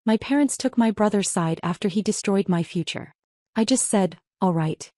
My parents took my brother's side after he destroyed my future. I just said, all right.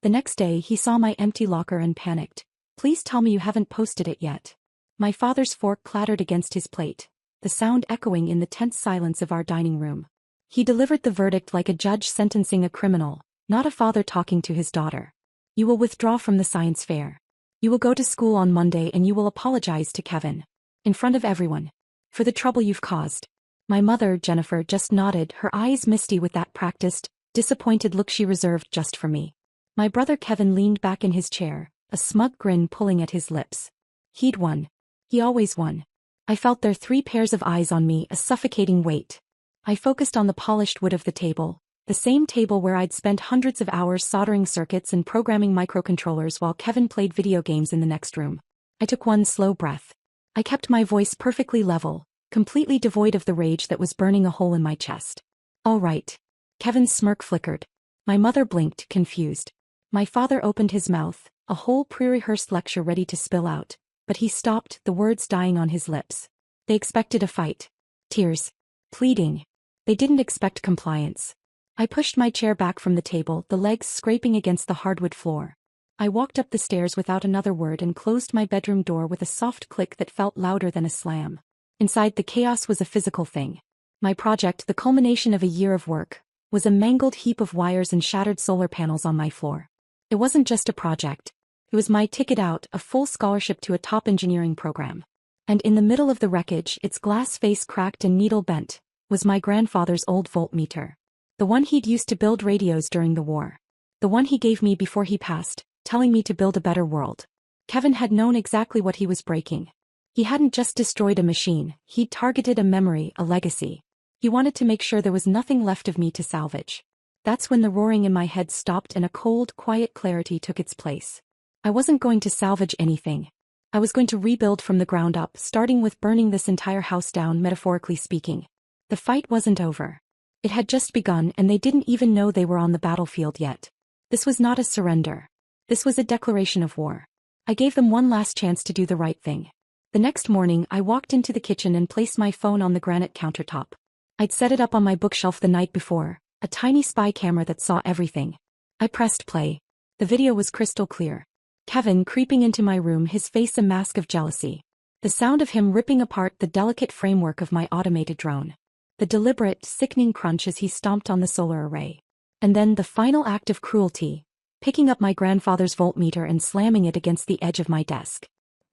The next day he saw my empty locker and panicked. Please tell me you haven't posted it yet. My father's fork clattered against his plate, the sound echoing in the tense silence of our dining room. He delivered the verdict like a judge sentencing a criminal, not a father talking to his daughter. You will withdraw from the science fair. You will go to school on Monday and you will apologize to Kevin. In front of everyone. For the trouble you've caused. My mother, Jennifer, just nodded, her eyes misty with that practiced, disappointed look she reserved just for me. My brother Kevin leaned back in his chair, a smug grin pulling at his lips. He'd won. He always won. I felt their 3 pairs of eyes on me, a suffocating weight. I focused on the polished wood of the table, the same table where I'd spent hundreds of hours soldering circuits and programming microcontrollers while Kevin played video games in the next room. I took one slow breath. I kept my voice perfectly level, completely devoid of the rage that was burning a hole in my chest. All right. Kevin's smirk flickered. My mother blinked, confused. My father opened his mouth, a whole pre-rehearsed lecture ready to spill out, but he stopped, the words dying on his lips. They expected a fight. Tears. Pleading. They didn't expect compliance. I pushed my chair back from the table, the legs scraping against the hardwood floor. I walked up the stairs without another word and closed my bedroom door with a soft click that felt louder than a slam. Inside, the chaos was a physical thing. My project, the culmination of a year of work, was a mangled heap of wires and shattered solar panels on my floor. It wasn't just a project. It was my ticket out, a full scholarship to a top engineering program. And in the middle of the wreckage, its glass face cracked and needle bent, was my grandfather's old voltmeter. The one he'd used to build radios during the war. The one he gave me before he passed, telling me to build a better world. Kevin had known exactly what he was breaking. He hadn't just destroyed a machine, he'd targeted a memory, a legacy. He wanted to make sure there was nothing left of me to salvage. That's when the roaring in my head stopped and a cold, quiet clarity took its place. I wasn't going to salvage anything. I was going to rebuild from the ground up, starting with burning this entire house down, metaphorically speaking. The fight wasn't over. It had just begun, and they didn't even know they were on the battlefield yet. This was not a surrender. This was a declaration of war. I gave them one last chance to do the right thing. The next morning, I walked into the kitchen and placed my phone on the granite countertop. I'd set it up on my bookshelf the night before, a tiny spy camera that saw everything. I pressed play. The video was crystal clear. Kevin creeping into my room, his face a mask of jealousy. The sound of him ripping apart the delicate framework of my automated drone. The deliberate, sickening crunch as he stomped on the solar array. And then the final act of cruelty, picking up my grandfather's voltmeter and slamming it against the edge of my desk.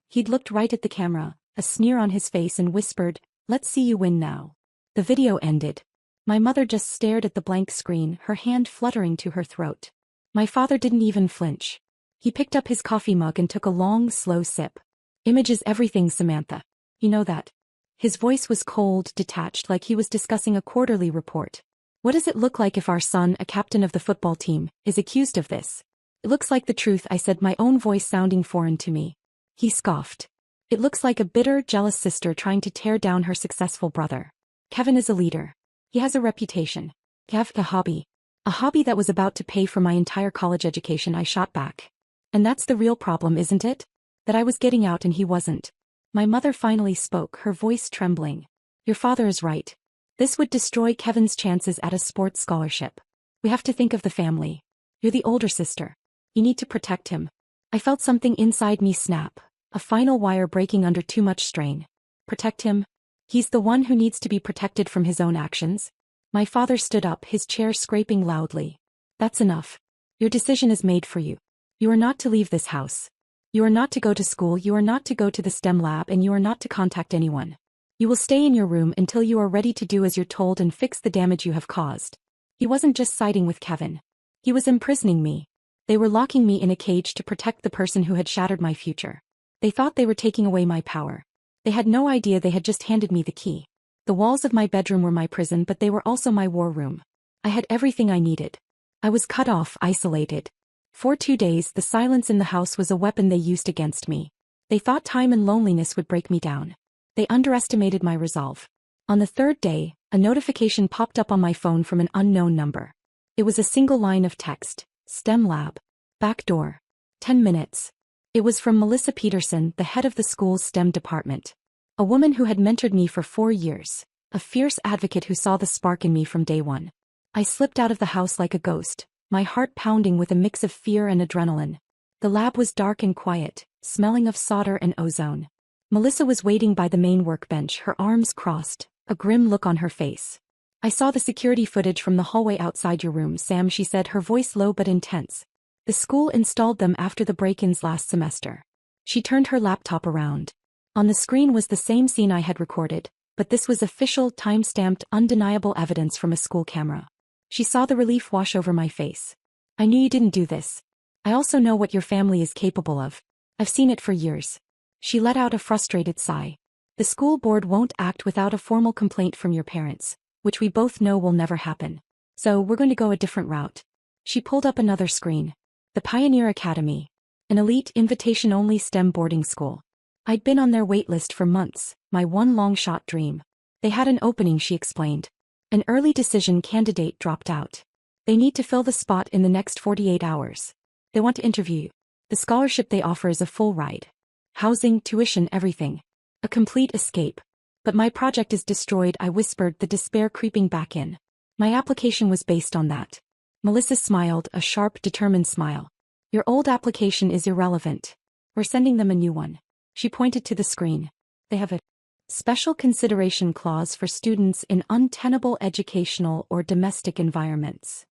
He'd looked right at the camera, a sneer on his face, and whispered, "Let's see you win now." The video ended. My mother just stared at the blank screen, her hand fluttering to her throat. My father didn't even flinch. He picked up his coffee mug and took a long, slow sip. "Image is everything, Samantha. You know that." His voice was cold, detached, like he was discussing a quarterly report. "What does it look like if our son, a captain of the football team, is accused of this?" "It looks like the truth," I said, my own voice sounding foreign to me. He scoffed. "It looks like a bitter, jealous sister trying to tear down her successful brother. Kevin is a leader. He has a reputation. Have a hobby. A hobby that was about to pay for my entire college education," I shot back. "And that's the real problem, isn't it? That I was getting out and he wasn't." My mother finally spoke, her voice trembling. "Your father is right. This would destroy Kevin's chances at a sports scholarship. We have to think of the family. You're the older sister. You need to protect him." I felt something inside me snap, a final wire breaking under too much strain. Protect him? He's the one who needs to be protected from his own actions. My father stood up, his chair scraping loudly. "That's enough. Your decision is made for you. You are not to leave this house. You are not to go to school, you are not to go to the STEM lab, and you are not to contact anyone. You will stay in your room until you are ready to do as you're told and fix the damage you have caused." He wasn't just siding with Kevin. He was imprisoning me. They were locking me in a cage to protect the person who had shattered my future. They thought they were taking away my power. They had no idea they had just handed me the key. The walls of my bedroom were my prison, but they were also my war room. I had everything I needed. I was cut off, isolated. For 2 days, the silence in the house was a weapon they used against me. They thought time and loneliness would break me down. They underestimated my resolve. On the 3rd day, a notification popped up on my phone from an unknown number. It was a single line of text. "STEM lab. Back door. 10 minutes. It was from Melissa Peterson, the head of the school's STEM department. A woman who had mentored me for 4 years. a fierce advocate who saw the spark in me from day one. I slipped out of the house like a ghost, my heart pounding with a mix of fear and adrenaline. The lab was dark and quiet, smelling of solder and ozone. Melissa was waiting by the main workbench, her arms crossed, a grim look on her face. I saw the security footage from the hallway outside your room, Sam, she said, her voice low but intense. The school installed them after the break-ins last semester. She turned her laptop around. On the screen was the same scene I had recorded, but this was official, time-stamped, undeniable evidence from a school camera. She saw the relief wash over my face. I knew you didn't do this. I also know what your family is capable of. I've seen it for years. She let out a frustrated sigh. The school board won't act without a formal complaint from your parents, which we both know will never happen. So we're going to go a different route. She pulled up another screen. The Pioneer Academy. An elite invitation-only STEM boarding school. I'd been on their waitlist for months, my one long-shot dream. They had an opening, she explained. An early decision candidate dropped out. They need to fill the spot in the next 48 hours. They want to interview you. The scholarship they offer is a full ride. Housing, tuition, everything. A complete escape. But my project is destroyed, I whispered, the despair creeping back in. My application was based on that. Melissa smiled, a sharp, determined smile. Your old application is irrelevant. We're sending them a new one. She pointed to the screen. They have a special consideration clause for students in untenable educational or domestic environments.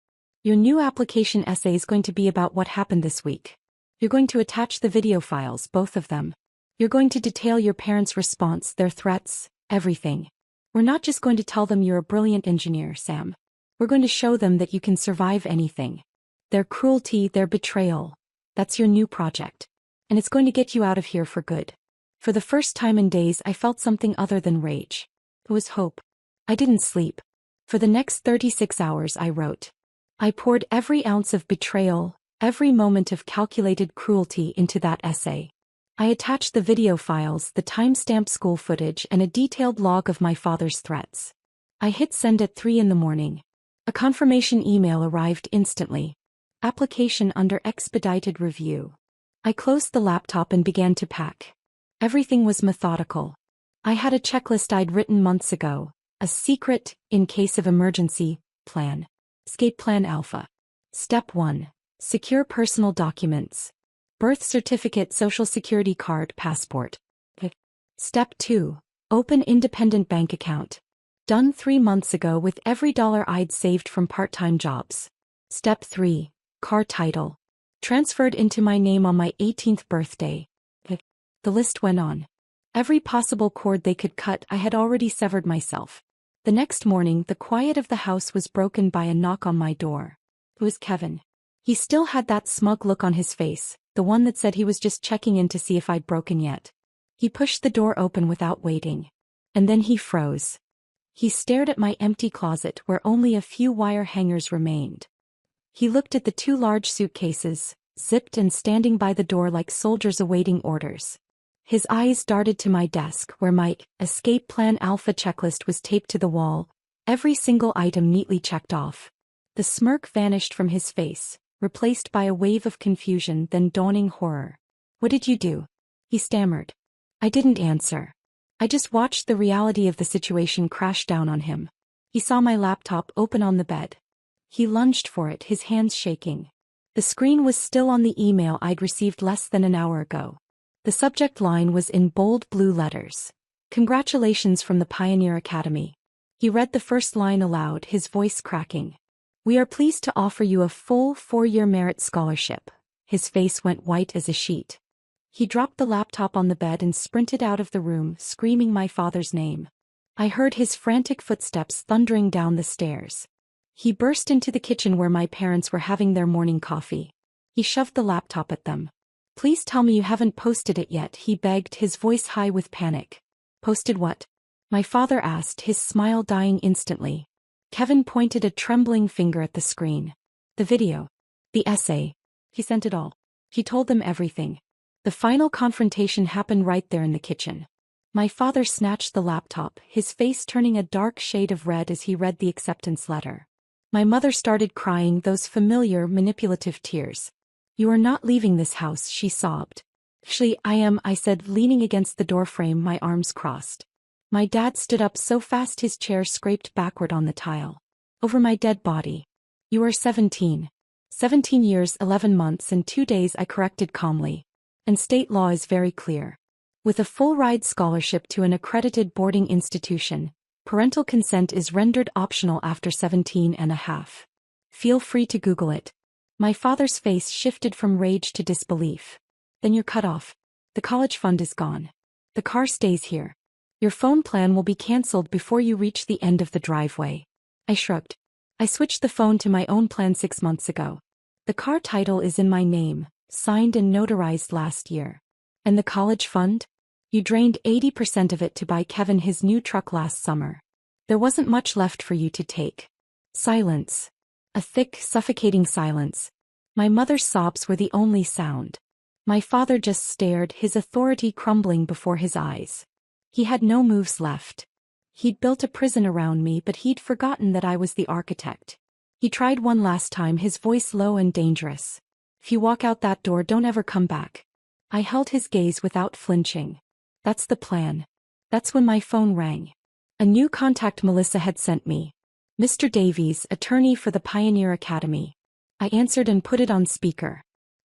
Your new application essay is going to be about what happened this week. You're going to attach the video files, both of them. You're going to detail your parents' response, their threats, everything. We're not just going to tell them you're a brilliant engineer, Sam. We're going to show them that you can survive anything. Their cruelty, their betrayal. That's your new project. And it's going to get you out of here for good. For the first time in days, I felt something other than rage. It was hope. I didn't sleep. For the next 36 hours, I wrote. I poured every ounce of betrayal, every moment of calculated cruelty into that essay. I attached the video files, the timestamped school footage, and a detailed log of my father's threats. I hit send at 3 a.m. A confirmation email arrived instantly. Application under expedited review. I closed the laptop and began to pack. Everything was methodical. I had a checklist I'd written months ago, a secret, in case of emergency, plan. Escape Plan Alpha. Step 1. Secure personal documents. Birth certificate, social security card, passport. Step 2. Open independent bank account. Done 3 months ago with every dollar I'd saved from part-time jobs. Step 3. Car title. Transferred into my name on my 18th birthday. The list went on. Every possible cord they could cut, I had already severed myself. The next morning, the quiet of the house was broken by a knock on my door. It was Kevin. He still had that smug look on his face, the one that said he was just checking in to see if I'd broken yet. He pushed the door open without waiting. And then he froze. He stared at my empty closet where only a few wire hangers remained. He looked at the 2 large suitcases, zipped and standing by the door like soldiers awaiting orders. His eyes darted to my desk where my Escape Plan Alpha checklist was taped to the wall, every single item neatly checked off. The smirk vanished from his face, replaced by a wave of confusion, then dawning horror. What did you do? He stammered. I didn't answer. I just watched the reality of the situation crash down on him. He saw my laptop open on the bed. He lunged for it, his hands shaking. The screen was still on the email I'd received less than an hour ago. The subject line was in bold blue letters. Congratulations from the Pioneer Academy. He read the first line aloud, his voice cracking. We are pleased to offer you a full 4-year merit scholarship. His face went white as a sheet. He dropped the laptop on the bed and sprinted out of the room, screaming my father's name. I heard his frantic footsteps thundering down the stairs. He burst into the kitchen where my parents were having their morning coffee. He shoved the laptop at them. Please tell me you haven't posted it yet, he begged, his voice high with panic. Posted what? My father asked, his smile dying instantly. Kevin pointed a trembling finger at the screen. The video. The essay. He sent it all. He told them everything. The final confrontation happened right there in the kitchen. My father snatched the laptop, his face turning a dark shade of red as he read the acceptance letter. My mother started crying, those familiar, manipulative tears. You are not leaving this house, she sobbed. Actually, I am, I said, leaning against the doorframe, my arms crossed. My dad stood up so fast his chair scraped backward on the tile. Over my dead body. You are 17. 17 years, 11 months and 2 days, I corrected calmly. And state law is very clear. With a full-ride scholarship to an accredited boarding institution, parental consent is rendered optional after 17 and a half. Feel free to Google it. My father's face shifted from rage to disbelief. Then you're cut off. The college fund is gone. The car stays here. Your phone plan will be cancelled before you reach the end of the driveway. I shrugged. I switched the phone to my own plan 6 months ago. The car title is in my name, signed and notarized last year. And the college fund? You drained 80% of it to buy Kevin his new truck last summer. There wasn't much left for you to take. Silence. A thick, suffocating silence. My mother's sobs were the only sound. My father just stared, his authority crumbling before his eyes. He had no moves left. He'd built a prison around me, but he'd forgotten that I was the architect. He tried one last time, his voice low and dangerous. If you walk out that door, don't ever come back. I held his gaze without flinching. That's the plan. That's when my phone rang. A new contact Melissa had sent me. Mr. Davies, attorney for the Pioneer Academy. I answered and put it on speaker.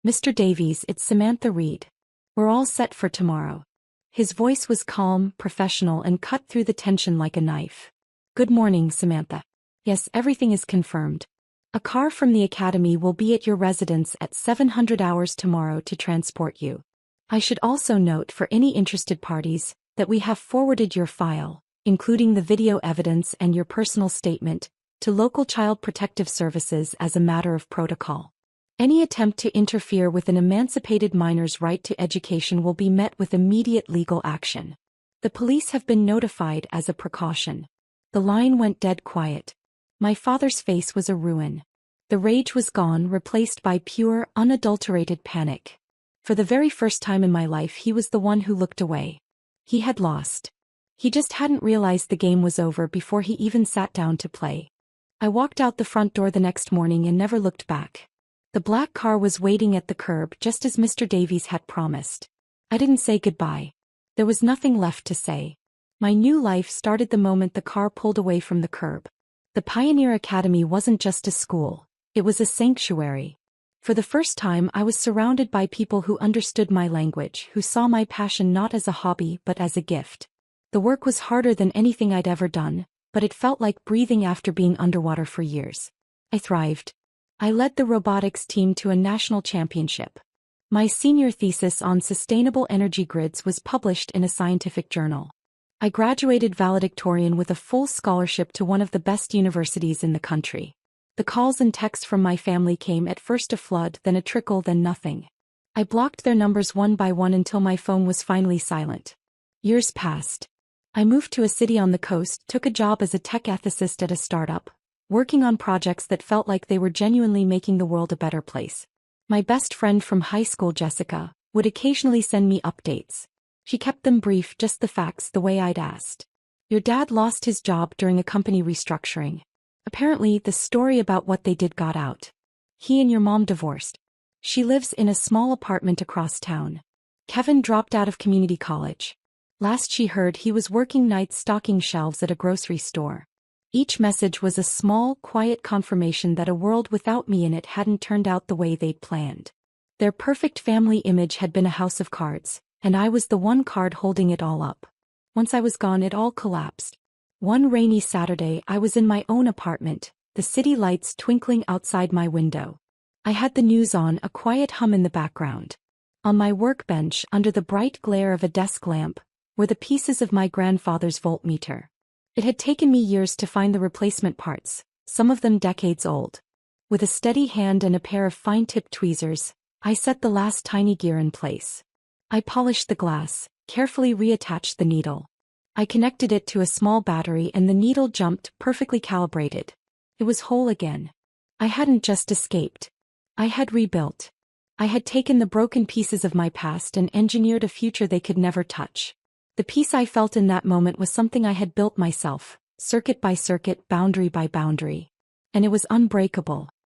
Mr. Davies, it's Samantha Reed. We're all set for tomorrow. His voice was calm, professional, and cut through the tension like a knife. Good morning, Samantha. Yes, everything is confirmed. A car from the academy will be at your residence at 700 hours tomorrow to transport you. I should also note for any interested parties that we have forwarded your file, including the video evidence and your personal statement, to local child protective services as a matter of protocol. Any attempt to interfere with an emancipated minor's right to education will be met with immediate legal action. The police have been notified as a precaution. The line went dead quiet. My father's face was a ruin. The rage was gone, replaced by pure, unadulterated panic. For the very first time in my life, he was the one who looked away. He had lost. He just hadn't realized the game was over before he even sat down to play. I walked out the front door the next morning and never looked back. The black car was waiting at the curb just as Mr. Davies had promised. I didn't say goodbye. There was nothing left to say. My new life started the moment the car pulled away from the curb. The Pioneer Academy wasn't just a school, it was a sanctuary. For the first time, I was surrounded by people who understood my language, who saw my passion not as a hobby but as a gift. The work was harder than anything I'd ever done, but it felt like breathing after being underwater for years. I thrived. I led the robotics team to a national championship. My senior thesis on sustainable energy grids was published in a scientific journal. I graduated valedictorian with a full scholarship to one of the best universities in the country. The calls and texts from my family came at first a flood, then a trickle, then nothing. I blocked their numbers one by one until my phone was finally silent. Years passed. I moved to a city on the coast, took a job as a tech ethicist at a startup, working on projects that felt like they were genuinely making the world a better place. My best friend from high school, Jessica, would occasionally send me updates. She kept them brief, just the facts, the way I'd asked. Your dad lost his job during a company restructuring. Apparently, the story about what they did got out. He and your mom divorced. She lives in a small apartment across town. Kevin dropped out of community college. Last she heard, he was working nights stocking shelves at a grocery store. Each message was a small, quiet confirmation that a world without me in it hadn't turned out the way they'd planned. Their perfect family image had been a house of cards, and I was the one card holding it all up. Once I was gone, it all collapsed. One rainy Saturday, I was in my own apartment, the city lights twinkling outside my window. I had the news on, a quiet hum in the background. On my workbench, under the bright glare of a desk lamp, were the pieces of my grandfather's voltmeter. It had taken me years to find the replacement parts, some of them decades old. With a steady hand and a pair of fine-tipped tweezers, I set the last tiny gear in place. I polished the glass, carefully reattached the needle. I connected it to a small battery and the needle jumped, perfectly calibrated. It was whole again. I hadn't just escaped. I had rebuilt. I had taken the broken pieces of my past and engineered a future they could never touch. The peace I felt in that moment was something I had built myself, circuit by circuit, boundary by boundary. And it was unbreakable.